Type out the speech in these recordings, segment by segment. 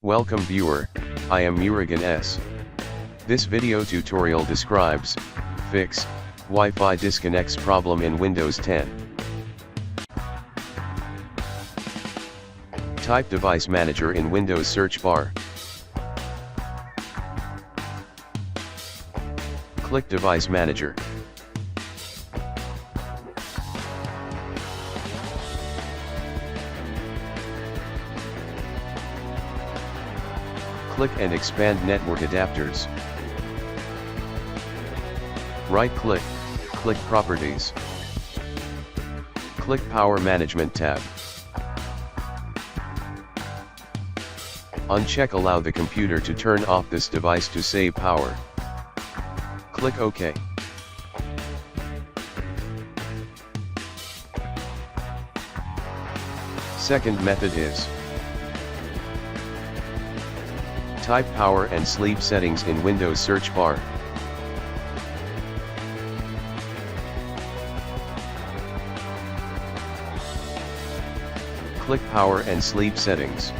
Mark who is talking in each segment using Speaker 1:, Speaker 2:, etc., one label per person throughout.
Speaker 1: Welcome viewer, I am Murugan S. This video tutorial describes, fix, Wi-Fi disconnects problem in Windows 10. Type Device Manager in Windows search bar. Click Device Manager. Click and expand Network Adapters. Right-click, click Properties. Click Power Management tab. Uncheck Allow the computer to turn off this device to save power. Click OK. Second method is type power and sleep settings in Windows search bar. Click Power and Sleep Settings.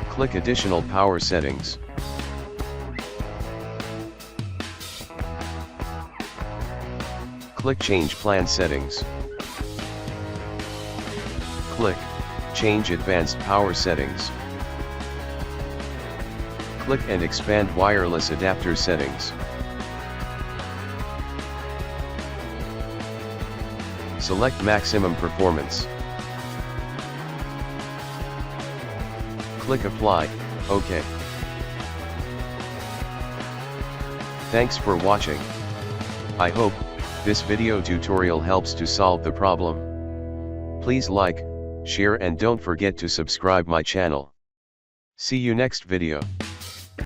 Speaker 1: Click Additional Power Settings. Click Change Plan Settings. Click Change Advanced Power Settings. Click and expand Wireless Adapter Settings. Select Maximum Performance. Click Apply, OK. Thanks for watching. I hope this video tutorial helps to solve the problem. Please like, share and don't forget to subscribe my channel. See you next video.